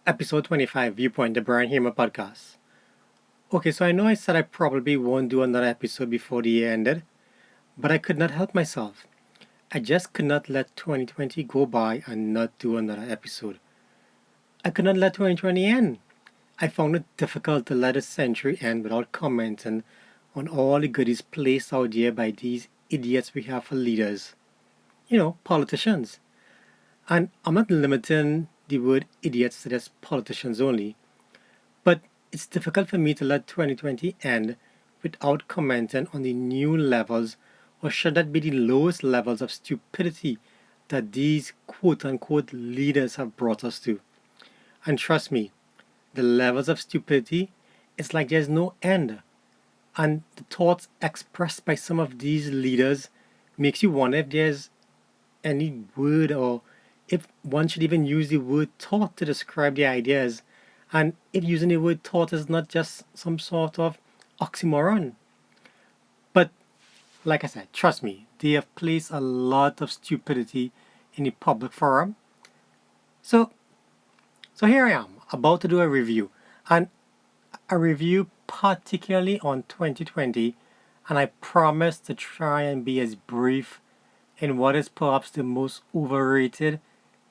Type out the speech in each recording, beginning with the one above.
Episode 25, Viewpoint, the Brian Heeraman podcast. Okay, so I know I said I probably won't do another episode before the year ended, but I could not help myself. I just could not let 2020 go by and not do another episode. I could not let 2020 end. I found it difficult to let a century end without commenting on all the goodies placed out there by these idiots we have for leaders. Politicians. And I'm not limiting the word idiots to just politicians only. But it's difficult for me to let 2020 end without commenting on the new levels, or should that be the lowest levels of stupidity that these quote unquote leaders have brought us to. And trust me, the levels of stupidity, it's like there's no end. And the thoughts expressed by some of these leaders makes you wonder if there's any word, or if one should even use the word thought to describe the ideas, and if using the word thought is not just some sort of oxymoron. But like I said, trust me, they have placed a lot of stupidity in the public forum. So so here I am about to do a review, and a review particularly on 2020, and I promise to try and be as brief in what is perhaps the most overrated,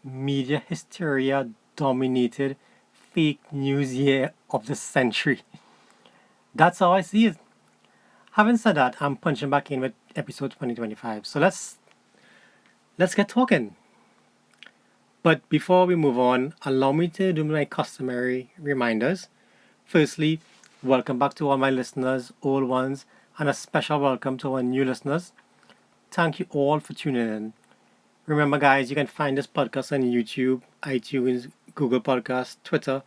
media hysteria dominated fake news year of the century. That's how I see it. Having said that, I'm punching back in with episode 2025. So let's get talking. But before we move on, allow me to do my customary reminders. Firstly, welcome back to all my listeners, old ones, and a special welcome to our new listeners. Thank you all for tuning in. Remember, guys, you can find this podcast on YouTube, iTunes, Google Podcasts, Twitter,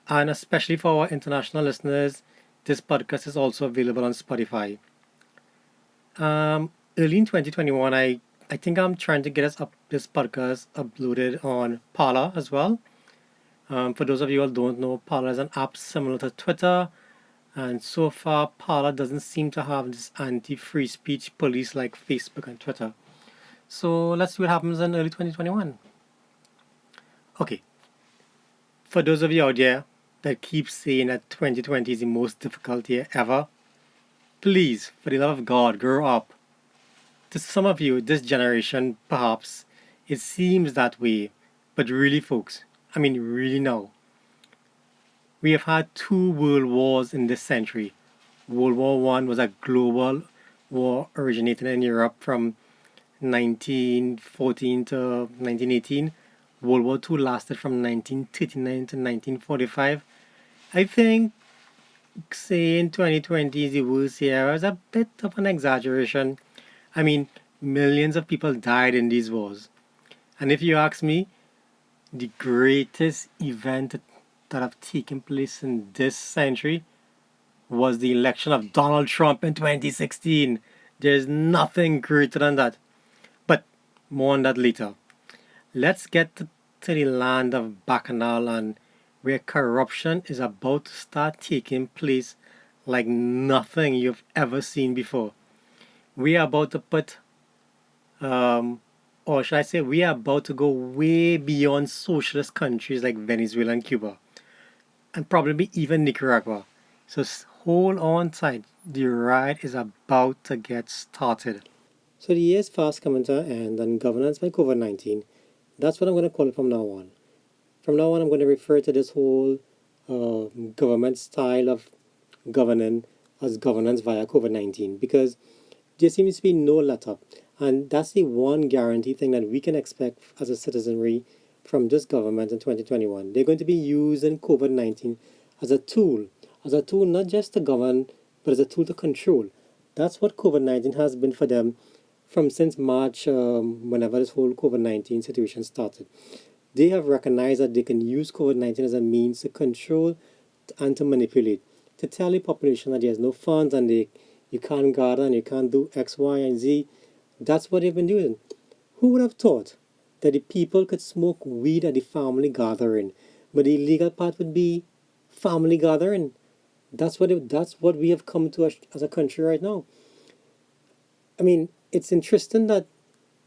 and especially for our international listeners, this podcast is also available on Spotify. Early in 2021, I think I'm trying to get this podcast uploaded on Parler as well. For those of you who don't know, Parler is an app similar to Twitter, and so far, Parler doesn't seem to have this anti-free speech police like Facebook and Twitter. So let's see what happens in early 2021. Okay, for those of you out there that keep saying that 2020 is the most difficult year ever, please, for the love of God, grow up. To some of you, this generation, perhaps, it seems that way, but really, folks, I mean, really now, we have had two world wars in this century. World War One was a global war originating in Europe from 1914 to 1918. World War Two lasted from 1939 to 1945. I think saying 2020 is the worst year is a bit of an exaggeration. I mean, millions of people died in these wars. And if you ask me, the greatest event that have taken place in this century was the election of Donald Trump in 2016. There's nothing greater than that. But more on that later. Let's get to the land of Bacchanal, and where corruption is about to start taking place like nothing you've ever seen before. We are about to put, or should I say, we are about to go way beyond socialist countries like Venezuela and Cuba, and probably even Nicaragua. So hold on tight. The ride is about to get started. So the year's fast coming to an end, and governance by COVID-19. That's what I'm going to call it from now on. From now on, I'm going to refer to this whole government style of governing as governance via COVID-19, because there seems to be no let up. And that's the one guarantee thing that we can expect as a citizenry from this government in 2021. They're going to be using COVID-19 as a tool not just to govern, but as a tool to control. That's what COVID-19 has been for them from since March, whenever this whole COVID-19 situation started. They have recognized that they can use COVID-19 as a means to control and to manipulate, to tell the population that there's no funds and you can't gather and you can't do X, Y, and Z. That's what they've been doing. Who would have thought that the people could smoke weed at the family gathering, but the illegal part would be family gathering? That's what we have come to as a country right now. I mean, it's interesting that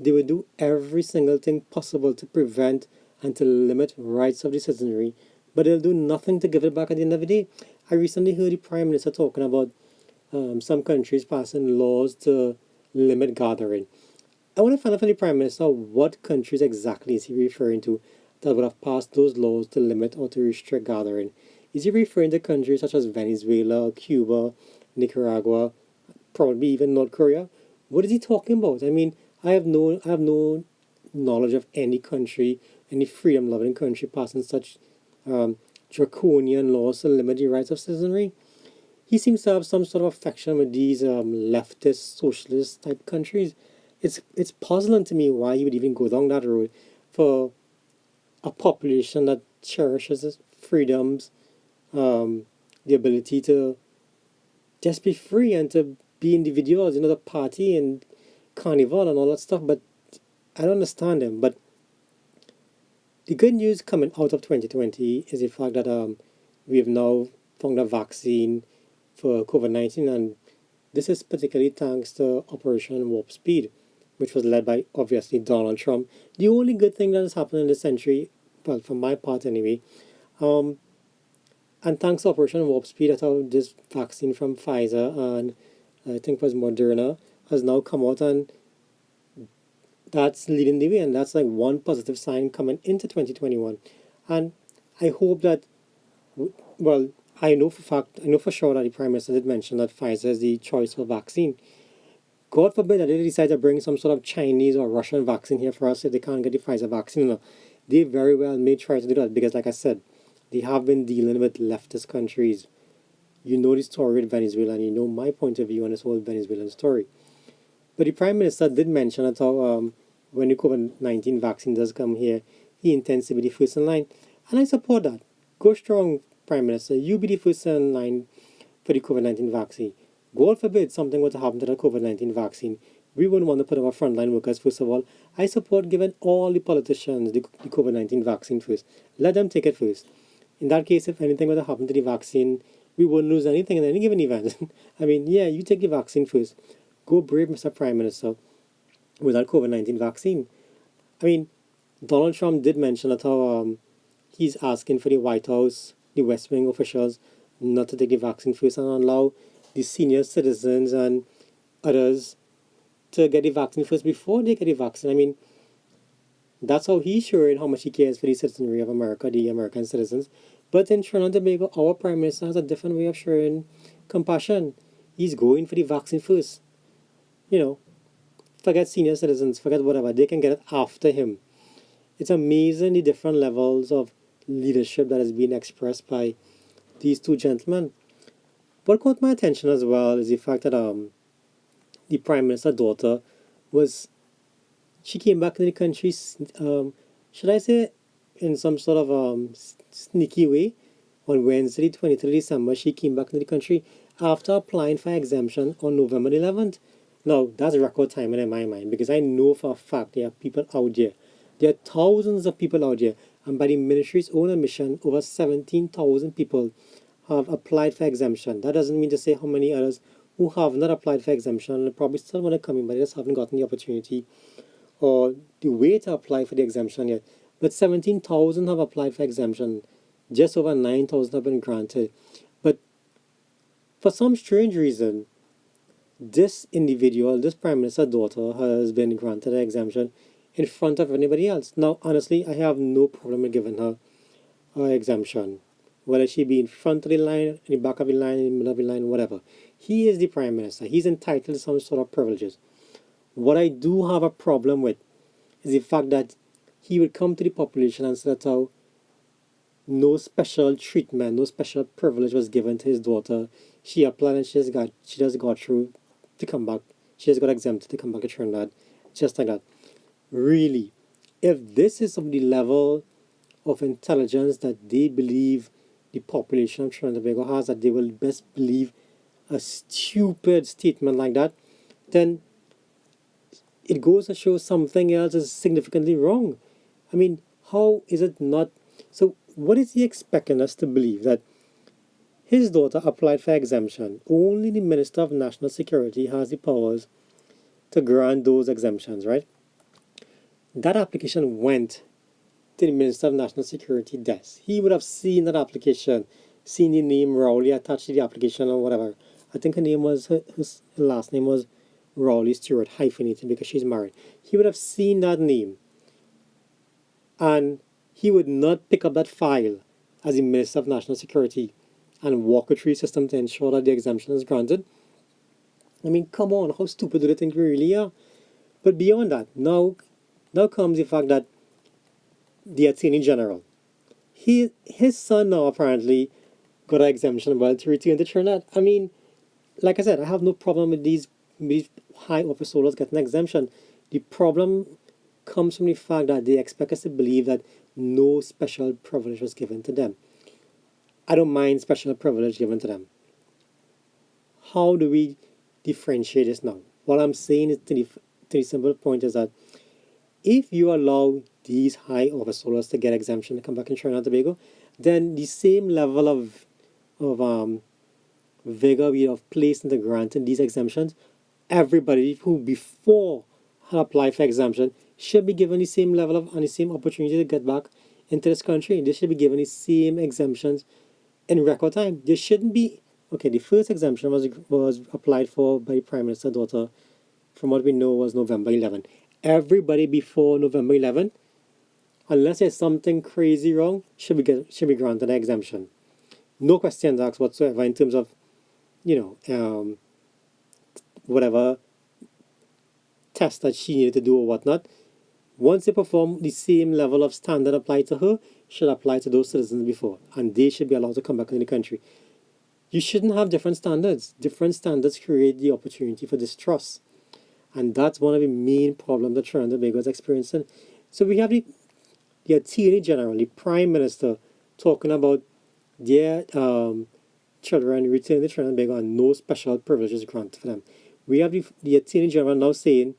they would do every single thing possible to prevent and to limit rights of the citizenry, but they'll do nothing to give it back at the end of the day. I recently heard the Prime Minister talking about some countries passing laws to limit gathering. I want to find out from the Prime Minister what countries exactly is he referring to that would have passed those laws to limit or to restrict gathering. Is he referring to countries such as Venezuela, Cuba, Nicaragua, probably even North Korea? What is he talking about? I mean, I have no knowledge of any country, any freedom loving country passing such um, draconian laws to limit the rights of citizenry. He seems to have some sort of affection with these leftist, socialist type countries. It's puzzling to me why he would even go down that road for a population that cherishes its freedoms, the ability to just be free and to be individuals, the party and carnival and all that stuff. But I don't understand him. But the good news coming out of 2020 is the fact that we have now found a vaccine for COVID-19, and this is particularly thanks to Operation Warp Speed, which was led by obviously Donald Trump. The only good thing that has happened in this century, well, from my part anyway, um, and thanks to Operation Warp Speed, that's how this vaccine from Pfizer and I think it was Moderna has now come out, and that's leading the way, and that's like one positive sign coming into 2021. And I hope that, well, I know for sure that the Prime Minister did mention that Pfizer is the choice for vaccine. God forbid that they decide to bring some sort of Chinese or Russian vaccine here for us if they can't get the Pfizer vaccine. They very well may try to do that because, like I said, they have been dealing with leftist countries. You know the story with Venezuela, and you know my point of view on this whole Venezuelan story. But the Prime Minister did mention that how when the COVID-19 vaccine does come here, he intends to be the first in line. And I support that. Go strong, Prime Minister. You be the first in line for the COVID-19 vaccine. God forbid something were to happen to the COVID-19 vaccine. We wouldn't want to put our frontline workers first of all. I support giving all the politicians the COVID-19 vaccine first. Let them take it first. In that case, if anything were to happen to the vaccine, we wouldn't lose anything in any given event. I mean, yeah, you take the vaccine first. Go brave, Mr. Prime Minister, with that COVID-19 vaccine. I mean, Donald Trump did mention that how he's asking for the White House, the West Wing officials, not to take the vaccine first and allow the senior citizens and others to get the vaccine first before they get the vaccine. I mean, that's how he's showing how much he cares for the citizenry of America, the American citizens. But in Trinidad and Tobago, our Prime Minister has a different way of showing compassion. He's going for the vaccine first. You know, forget senior citizens, forget whatever. They can get it after him. It's amazing the different levels of leadership that is being expressed by these two gentlemen. What caught my attention as well is the fact that the Prime Minister's daughter was she came back to the country, should I say, in some sort of sneaky way. On Wednesday, 23rd December, she came back to the country after applying for exemption on November 11th. Now, that's record timing in my mind because I know for a fact there are people out there. There are thousands of people out there, and by the ministry's own admission, over 17,000 people have applied for exemption. That doesn't mean to say how many others who have not applied for exemption and probably still want to come in, but they just haven't gotten the opportunity or the way to apply for the exemption yet. But 17,000 have applied for exemption. Just over 9,000 have been granted. But for some strange reason, this individual, this Prime Minister's daughter, has been granted an exemption in front of anybody else. Now, honestly, I have no problem with giving her an exemption. Whether she be in front of the line, in the back of the line, in the middle of the line, whatever. He is the Prime Minister. He's entitled to some sort of privileges. What I do have a problem with is the fact that he would come to the population and say that how no special treatment, no special privilege was given to his daughter. She applied and she just got through to come back. She just got exempted to come back to Trinidad. Just like that. Really, if this is of the level of intelligence that they believe the population of Trinidad and Tobago has, that they will best believe a stupid statement like that, then it goes to show something else is significantly wrong. I mean, how is it not? So, what is he expecting us to believe? That his daughter applied for exemption. Only the Minister of National Security has the powers to grant those exemptions, right? That application went to the Minister of National Security desk. He would have seen that application, seen the name Rowley attached to the application or whatever. I think her last name was Rowley Stewart, hyphenated because she's married. He would have seen that name, and he would not pick up that file as the Minister of National Security and walk it through the system to ensure that the exemption is granted. I mean, come on, how stupid do they think we really are? But beyond that, now comes the fact that the Attorney General, his son now apparently got an exemption while to return to Trinidad. I mean, like I said, I have no problem with these high office holders getting an exemption. The problem comes from the fact that they expect us to believe that no special privilege was given to them. I don't mind special privilege given to them. How do we differentiate this now? What I'm saying is to the simple point is that if you allow these high office holders to get exemption to come back in Trinidad and Tobago, then the same level of vigor we have placed into granting these exemptions, everybody who before had applied for exemption should be given the same level of and the same opportunity to get back into this country. They should be given the same exemptions in record time. There shouldn't be. Okay, the first exemption was applied for by the Prime Minister's daughter, from what we know, was November 11. Everybody before November 11, unless there's something crazy wrong, should be granted an exemption. No questions asked whatsoever in terms of, whatever test that she needed to do or whatnot. Once they perform, the same level of standard applied to her should apply to those citizens before, and they should be allowed to come back into the country. You shouldn't have different standards. Different standards create the opportunity for distrust. And that's one of the main problems that Trinidad and Tobago is experiencing. So we have the Attorney General, the Prime Minister, talking about their children returning to Trinidad and Tobago and no special privileges granted for them. We have the Attorney General now saying,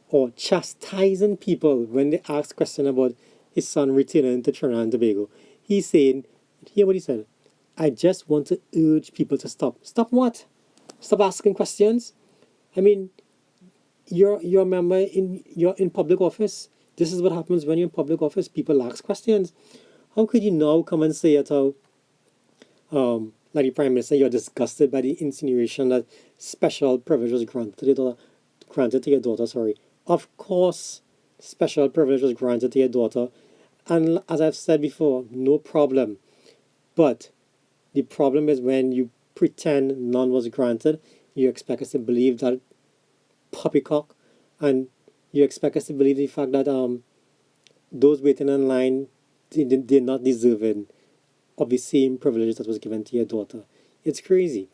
or chastising people when they ask questions about his son returning to Trinidad and Tobago. He's saying, hear what he said, I just want to urge people to stop. Stop what? Stop asking questions? I mean, you're a member you're in public office. This is what happens when you're in public office. People ask questions. How could you now come and say at how, like the Prime Minister, you're disgusted by the insinuation that special privilege was granted to your daughter, sorry. Of course, special privilege was granted to your daughter. And as I've said before, no problem. But the problem is when you pretend none was granted, you expect us to believe that poppycock, and you expect us to believe the fact that those waiting in line, they're not deserving of the same privileges that was given to your daughter. It's crazy.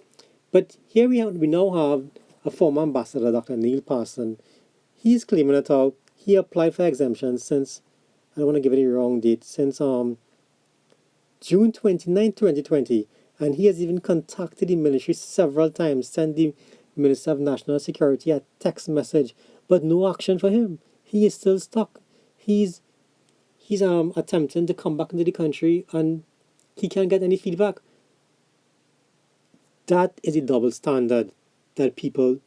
But here we now have a former ambassador, Dr. Neil Parson. He's claiming that he applied for exemption since, I don't want to give it a wrong date, since June 29, 2020, and he has even contacted the military several times, sent the Minister of National Security a text message, but no action for him. He is still stuck. He's attempting to come back into the country and he can't get any feedback. That is a double standard that people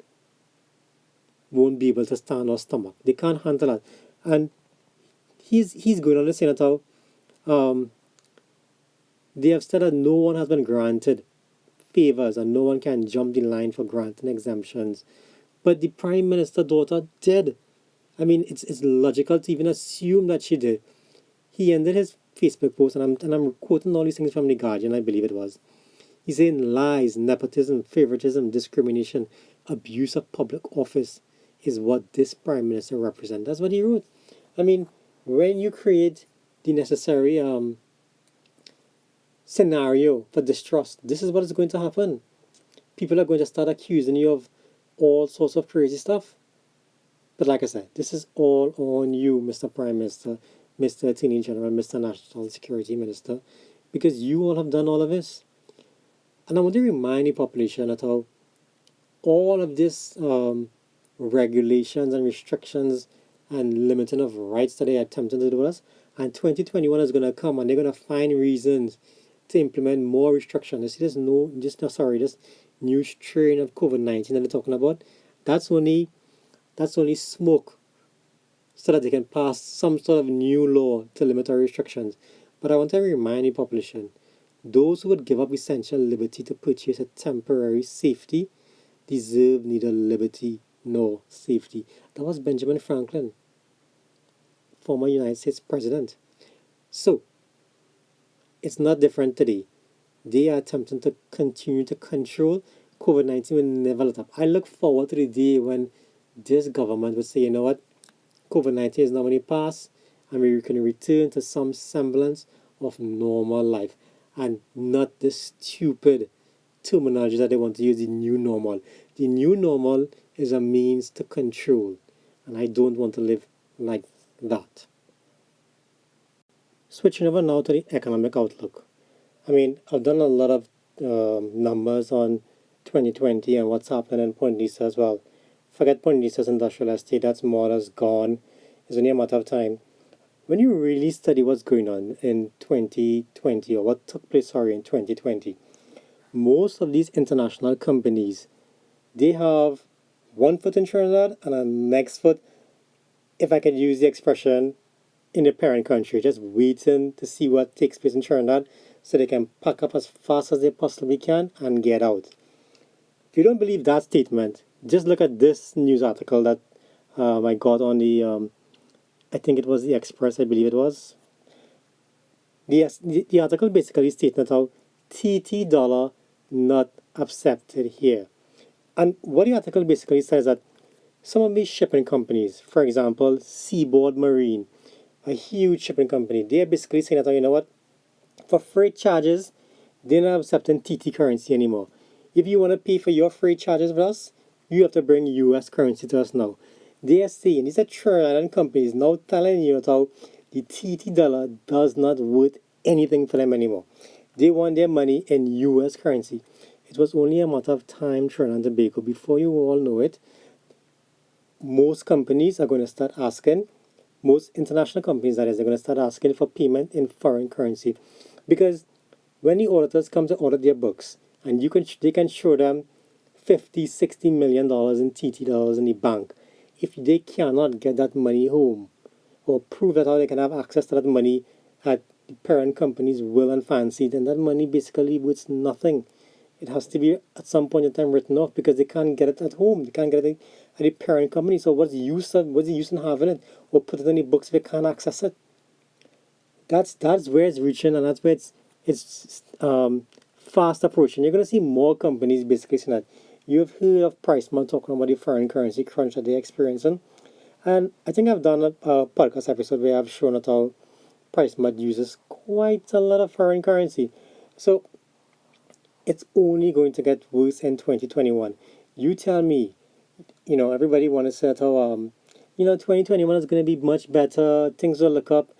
won't be able to stand or stomach. They can't handle that. And he's going on to say that they have said that no one has been granted favors and no one can jump the line for granting exemptions. But the Prime Minister's daughter did. I mean, it's logical to even assume that she did. He ended his Facebook post, and I'm quoting all these things from The Guardian, I believe it was. He's saying lies, nepotism, favoritism, discrimination, abuse of public office is what this Prime Minister represents. That's what he wrote. I mean, when you create the necessary scenario for distrust, this is what is going to happen. People are going to start accusing you of all sorts of crazy stuff. But like I said, this is all on you, Mr. Prime Minister, Mr. Attorney General, Mr. National Security Minister, because you all have done all of this. And I want to remind the population that how all of this regulations and restrictions and limiting of rights that they are attempting to do with us, and 2021 is going to come and they're going to find reasons to implement more restrictions. You see this new strain of COVID-19 that they're talking about, that's only smoke so that they can pass some sort of new law to limit our restrictions. But I want to remind the population, those who would give up essential liberty to purchase a temporary safety deserve neither liberty nor safety. That was Benjamin Franklin, former United States president. So it's not different today. They are attempting to continue to control. COVID-19 will never let up. I look forward to the day when this government will say, you know what, COVID-19 is now going to pass and we can return to some semblance of normal life and not this stupid terminology that they want to use, the new normal. The new normal is a means to control, and I don't want to live like that. Switching over now to the economic outlook. I mean, I've done a lot of numbers on 2020 and what's happening in Point Lisa as well. Forget Point Lisa's industrial estate, that's more that's gone. It's only a matter of time. When you really study what's going on in 2020, or what took place, sorry, in 2020, most of these international companies, they have one foot in Trinidad and a next foot, if I could use the expression, in the parent country, just waiting to see what takes place in Trinidad so they can pack up as fast as they possibly can and get out. If you don't believe that statement, just look at this news article that I got on I think it was the Express, I believe it was. The article basically states that how TT dollar not accepted here. And what the article basically says that some of these shipping companies, for example, Seaboard Marine, a huge shipping company, they're basically saying that, you know what, for freight charges, they're not accepting TT currency anymore. If you want to pay for your freight charges with us, you have to bring US currency to us now. They are saying, these are Trinidad companies now telling you that how the TT dollar does not worth anything for them anymore. They want their money in US currency. It was only a matter of time, Trinidad and Tobago, before you all know it, most companies are going to start asking, most international companies that is, they're going to start asking for payment in foreign currency. Because when the auditors come to audit their books, and they can show them 50, $60 million in TT dollars in the bank, if they cannot get that money home, or prove that how they can have access to that money at the parent company's will and fancy, then that money basically worth nothing. It has to be at some point in time written off because they can't get it at home. They can't get it at the parent company. So what's the use in having it or put it in the books if they can't access it? That's where it's reaching, and that's where it's fast approaching. You're gonna see more companies basically saying that. You've heard of Priceman talking about the foreign currency crunch that they're experiencing, and I think I've done a podcast episode where I've shown that how Priceman uses quite a lot of foreign currency. So it's only going to get worse in 2021. You tell me, everybody want to say that, 2021 is going to be much better, things will look up.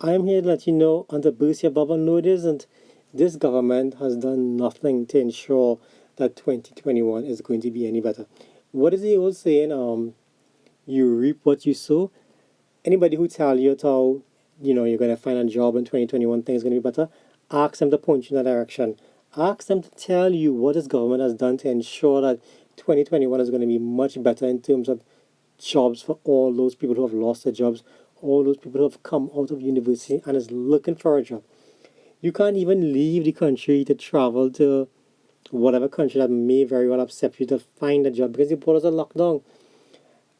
I'm here to let you know, on the burst your bubble, no, it isn't. This government has done nothing to ensure that 2021 is going to be any better. What is the old saying? You reap what you sow. Anybody who tell you how, you're going to find a job in 2021, things are going to be better, ask them to point you in that direction. Ask them to tell you what this government has done to ensure that 2021 is going to be much better in terms of jobs for all those people who have lost their jobs, all those people who have come out of university and is looking for a job. You can't even leave the country to travel to whatever country that may very well accept you to find a job because the borders are locked down.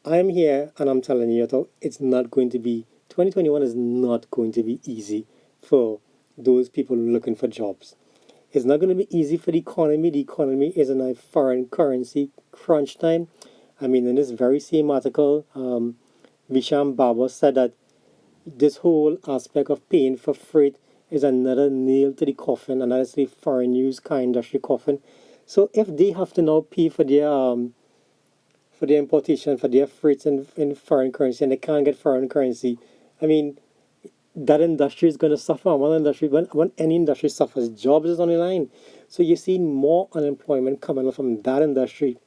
I'm here and I'm telling you, it's not going to be, 2021 is not going to be easy for those people looking for jobs. It's not going to be easy for the economy. The economy is in a foreign currency crunch time. I mean, in this very same article, Visham Baba said that this whole aspect of paying for freight is another nail to the coffin, and that is the foreign use car industry coffin. So if they have to now pay for their importation, for their freights in foreign currency, and they can't get foreign currency, I mean, that industry is going to suffer. When any industry suffers, jobs is on the line. So you see more unemployment coming from that industry.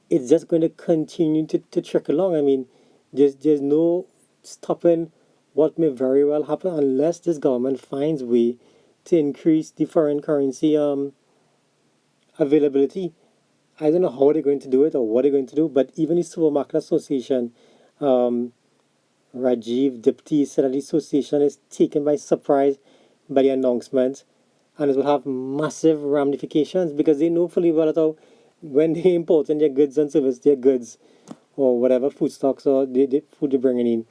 It's just going to continue to trickle along. I mean, there's no stopping what may very well happen unless this government finds way to increase the foreign currency availability. I don't know how they're going to do it or what they're going to do, but even the Supermarket Association, Rajiv Dipti said that the association is taken by surprise by the announcement, and it will have massive ramifications because they know fully well that when they import in their goods and service, their goods or whatever food stocks or the food they're bringing in,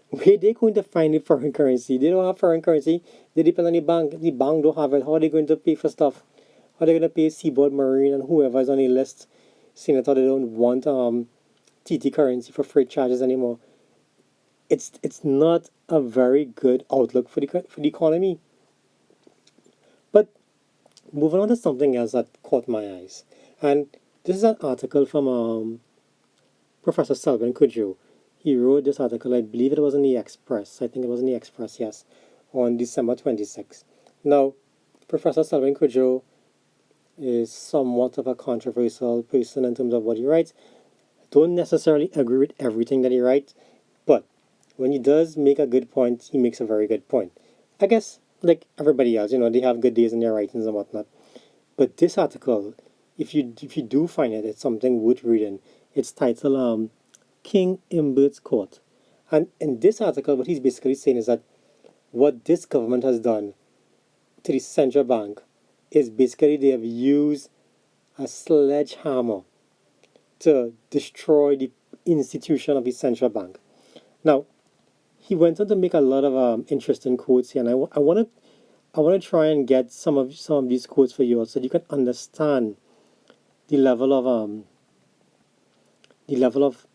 where they going to find the foreign currency? They don't have foreign currency. They depend on the bank. The bank don't have it. How are they going to pay for stuff? How are they going to pay Seaboard Marine and whoever is on the list, seeing that they don't want TT currency for freight charges anymore? It's not a very good outlook for the economy. But moving on to something else that caught my eyes, and this is an article from Professor Selvin Kudrow. He wrote this article, I believe it was in the Express. I think it was in the Express, yes, on December 26th. Now, Professor Selvin Kudrow is somewhat of a controversial person in terms of what he writes. Don't necessarily agree with everything that he writes, but when he does make a good point, he makes a very good point. I guess, like everybody else, they have good days in their writings and whatnot. But this article, if you do find it, it's something worth reading. It's titled King Imbert's Court. And in this article, what he's basically saying is that what this government has done to the central bank is basically they have used a sledgehammer to destroy the institution of the central bank. Now, he went on to make a lot of interesting quotes here, and I want to try and get some of these quotes for you so you can understand the level of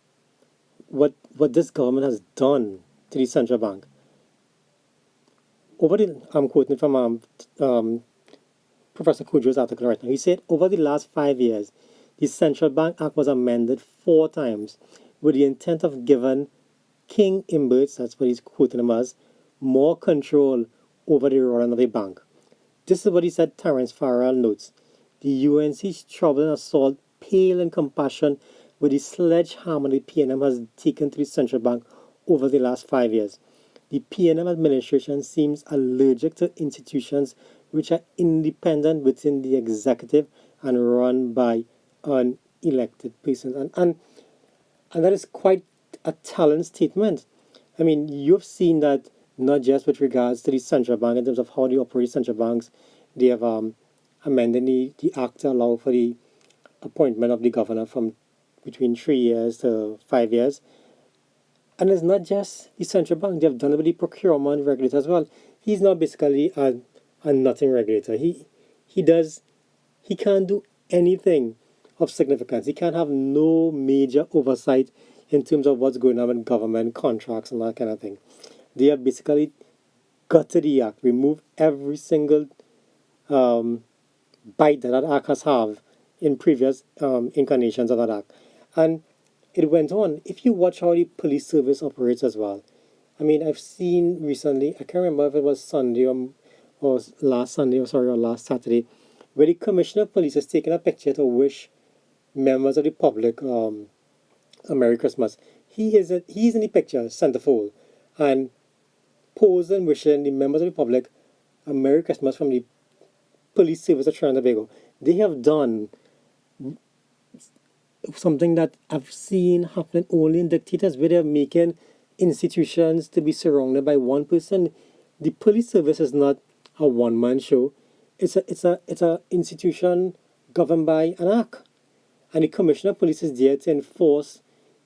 what this government has done to the central bank. I'm quoting from Professor Kudrow's article right now. He said, over the last 5 years, the Central Bank Act was amended 4 times with the intent of giving King Imbert, that's what he's quoting him as, more control over the running of the bank. This is what he said, Terence Farrell notes. The UNC's trouble and assault pale in comparison with the sledgehammer the P&M has taken to the central bank over the last 5 years. The P&M administration seems allergic to institutions which are independent within the executive and run by unelected persons. And that is quite a telling statement. I mean, you've seen that not just with regards to the central bank in terms of how they operate central banks, they have amended the act to allow for the appointment of the governor from between 3 years to 5 years. And it's not just the central bank, they have done it with the procurement regulator as well. He's not basically a nothing regulator. He can't do anything of significance. He can't have no major oversight in terms of what's going on in government contracts and that kind of thing. They have basically gutted the act, removed every single bite that act has have in previous incarnations of that act. And it went on. If you watch how the police service operates as well, I mean, I've seen recently, I can't remember if it was Sunday or last Sunday, or last Saturday, where the commissioner of police has taken a picture to wish members of the public a Merry Christmas. He's in the picture, centerfold, and posing wishing the members of the public a Merry Christmas from the police service of Trinidad and Tobago. They have done something that I've seen happen only in dictators, where they're making institutions to be surrounded by one person. The police service is not a one-man show. It's a institution governed by an act, and the commissioner of police is there to enforce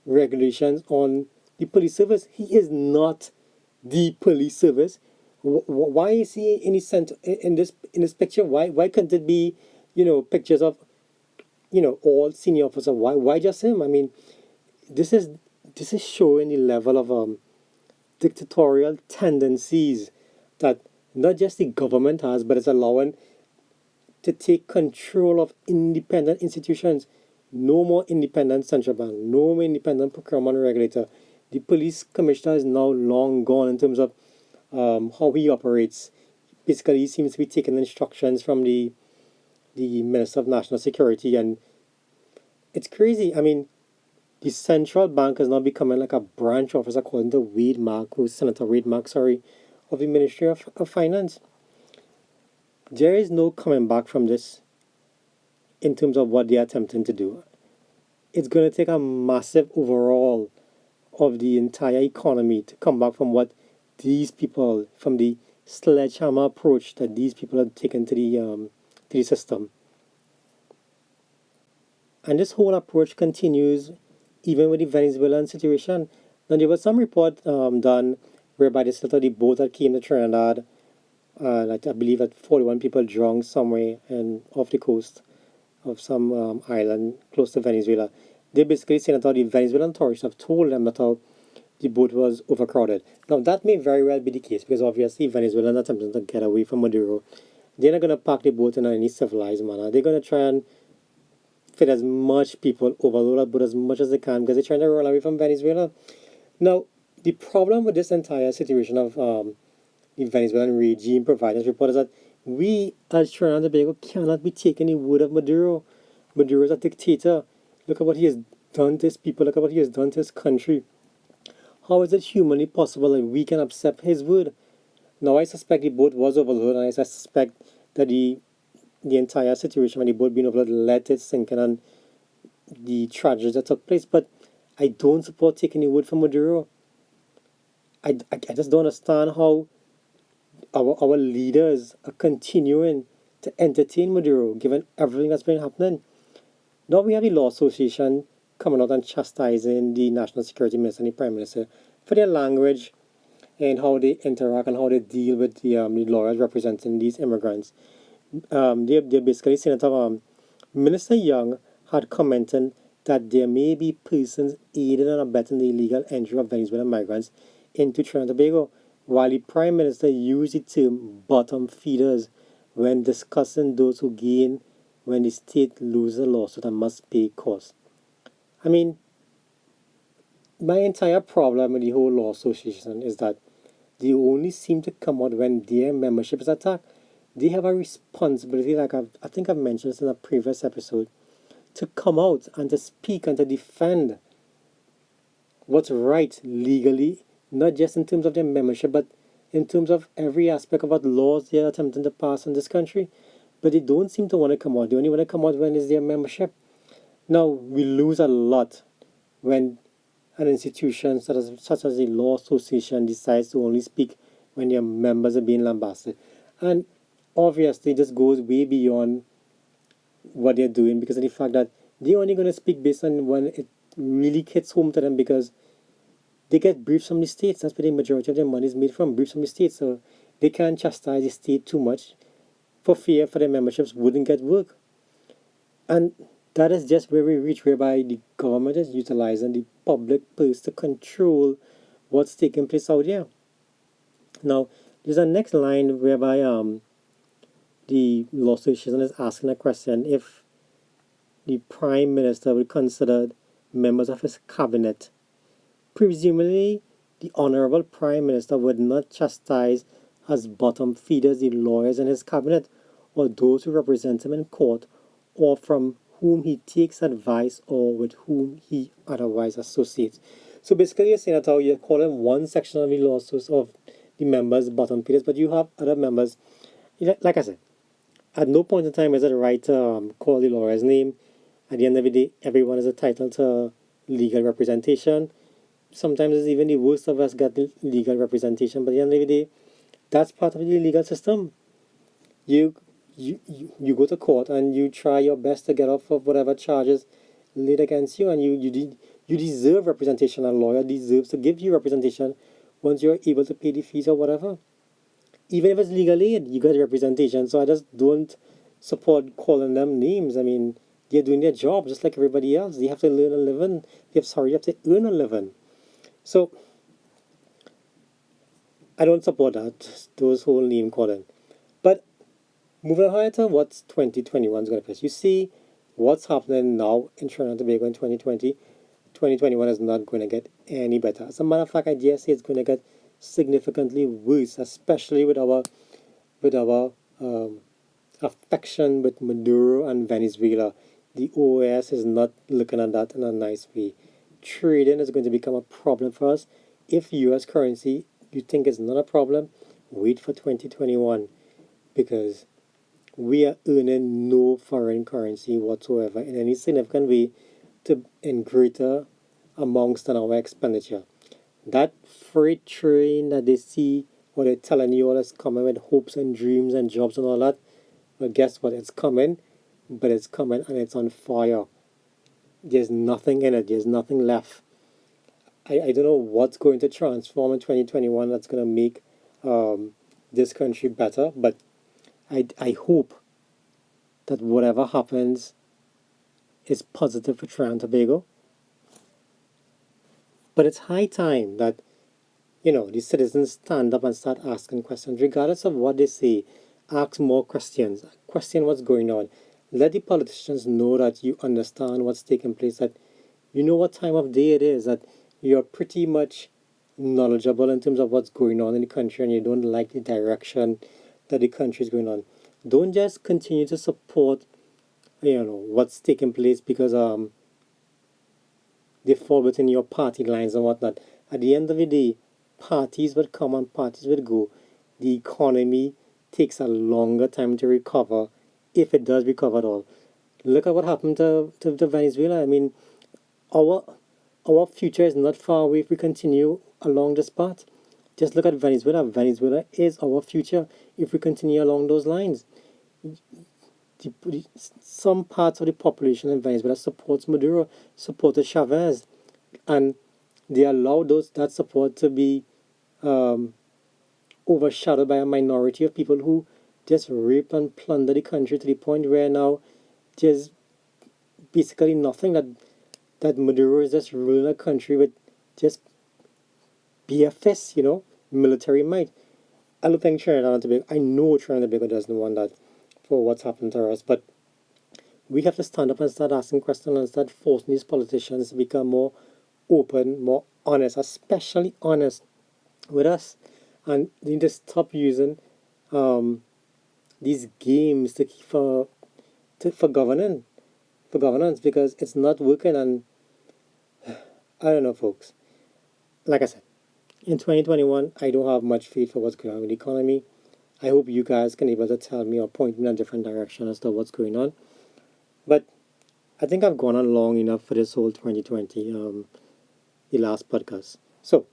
regulations on the police service. He is not the police service. Why is he in the center in this picture? Why can't it be, pictures of, all senior officers? Why just him? I mean, this is showing the level of dictatorial tendencies that not just the government has, but it's allowing to take control of independent institutions. No more independent central bank, no more independent procurement regulator. The police commissioner is now long gone in terms of how he operates. Basically, he seems to be taking instructions from the Minister of National Security, and it's crazy. I mean, the central bank is now becoming like a branch office, according to Senator Wade Mark, of the Ministry of Finance. There is no coming back from this in terms of what they are attempting to do. It's going to take a massive overhaul of the entire economy to come back from what these people, from the sledgehammer approach that these people have taken to the system. And this whole approach continues even with the Venezuelan situation. Now, there was some report done whereby they said that the boat that came to Trinidad, like I believe that 41 people drowned somewhere and off the coast of some island close to Venezuela. They basically saying that the Venezuelan authorities have told them that the boat was overcrowded. Now, that may very well be the case because obviously Venezuela is attempting to get away from Maduro. They're not going to park the boat in any civilized manner. They're going to try and fit as much people, overload that boat as much as they can because they're trying to run away from Venezuela. Now, the problem with this entire situation of the Venezuelan regime providers report is that we, as Trinidad and Tobago, cannot be taking the word of Maduro. Maduro is a dictator. Look at what he has done to his people. Look at what he has done to his country. How is it humanly possible that we can accept his word? Now, I suspect the boat was overloaded, and I suspect that the entire situation when the boat being overloaded let it sink in and the tragedy that took place. But I don't support taking the word from Maduro. I just don't understand how our leaders are continuing to entertain Maduro given everything that's been happening. Now we have the Law Association coming out and chastising the National Security Minister and the Prime Minister for their language and how they interact and how they deal with the lawyers representing these immigrants. They're basically saying that Minister Young had commented that there may be persons aiding and abetting the illegal entry of Venezuelan migrants into Trinidad and Tobago, while the Prime Minister used the term bottom feeders when discussing those who gain when the state loses a lawsuit and must pay costs. I mean, my entire problem with the whole law association is that they only seem to come out when their membership is attacked. They have a responsibility, like I think I've mentioned this in a previous episode, to come out and to speak and to defend what's right legally, not just in terms of their membership, but in terms of every aspect of what laws they're attempting to pass in this country. But they don't seem to want to come out. They only want to come out when it's their membership. Now, we lose a lot when an institution such as the Law Association decides to only speak when their members are being lambasted. And obviously, this goes way beyond what they're doing because of the fact that they're only going to speak based on when it really hits home to them because they get briefs from the states. That's where the majority of their money is made from, briefs from the states. So they can't chastise the state too much for fear for their memberships wouldn't get work. And that is just where we reach, whereby the government is utilizing the public purse to control what's taking place out here. Now, there's a next line whereby the law association is asking a question if the Prime Minister would consider members of his cabinet. Presumably, the Honorable Prime Minister would not chastise as bottom feeders the lawyers in his cabinet or those who represent him in court or from whom he takes advice or with whom he otherwise associates. So basically, you're saying that how you're calling one section of the lawsuits of the members bottom feeders, but you have other members. Like I said, at no point in time is it right to call the lawyer's name. At the end of the day, everyone is entitled to legal representation. Sometimes it's even the worst of us get legal representation, but at the end of the day, that's part of the legal system. You go to court and you try your best to get off of whatever charges laid against you, and you deserve representation. A lawyer deserves to give you representation once you're able to pay the fees or whatever. Even if it's legal aid, you get representation. So I just don't support calling them names. I mean, they're doing their job just like everybody else. They have to learn a living. You have to earn a living. So I don't support that, those whole name calling. But moving ahead to what 2021 is going to face. You see what's happening now in Trinidad and Tobago in 2020. 2021 is not going to get any better. As a matter of fact, I dare say it's going to get significantly worse, especially with our affection with Maduro and Venezuela. The OAS is not looking at that in a nice way. Trading is going to become a problem for us. If US currency you think is not a problem, wait for 2021 because we are earning no foreign currency whatsoever in any significant way to in greater amongst than our expenditure. That freight train that they see, what they're telling you all is coming with hopes and dreams and jobs and all that, well, guess what? It's coming, but it's coming and it's on fire. There's nothing in it, there's nothing left. I don't know what's going to transform in 2021 that's going to make this country better, but I hope that whatever happens is positive for Trinidad and Tobago. But it's high time that, the citizens stand up and start asking questions, regardless of what they say. Ask more questions. Question what's going on. Let the politicians know that you understand what's taking place, that you know what time of day it is, that you're pretty much knowledgeable in terms of what's going on in the country and you don't like the direction that the country is going on. Don't just continue to support, what's taking place because they fall within your party lines and whatnot. At the end of the day, parties would come and parties would go. The economy takes a longer time to recover, if it does recover at all. Look at what happened to Venezuela. I mean, our our future is not far away if we continue along this path. Just look at Venezuela. Venezuela is our future if we continue along those lines. Some parts of the population in Venezuela supports Maduro, supported Chavez, and they allow that support to be um, overshadowed by a minority of people who just rape and plunder the country to the point where now there's basically nothing that Maduro is just ruling a country with just bare fists, military might. I don't think Trinidad and Tobago, I know Trinidad and Tobago doesn't want that for what's happened to us, but we have to stand up and start asking questions and start forcing these politicians to become more open, more honest, especially honest with us. And they need to stop using um, these games for governance because it's not working. And I don't know, folks. Like I said, in 2021, I don't have much faith for what's going on with the economy. I hope you guys can be able to tell me or point me in a different direction as to what's going on. But I think I've gone on long enough for this whole 2020, the last podcast. So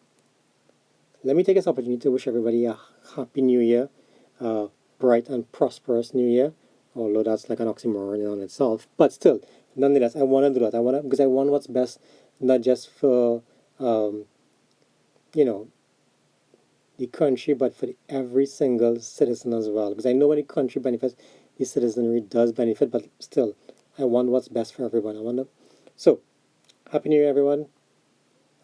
let me take this opportunity to wish everybody a happy new year, a bright and prosperous new year. Although that's like an oxymoron in itself, but still, nonetheless, I want to do that. Because I want what's best, not just for um, you know the country, but for every single citizen as well. Because I know when the country benefits, the citizenry does benefit, but still, I want what's best for everyone. So, happy new year, everyone,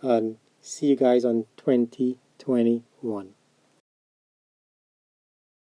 and see you guys on 2021.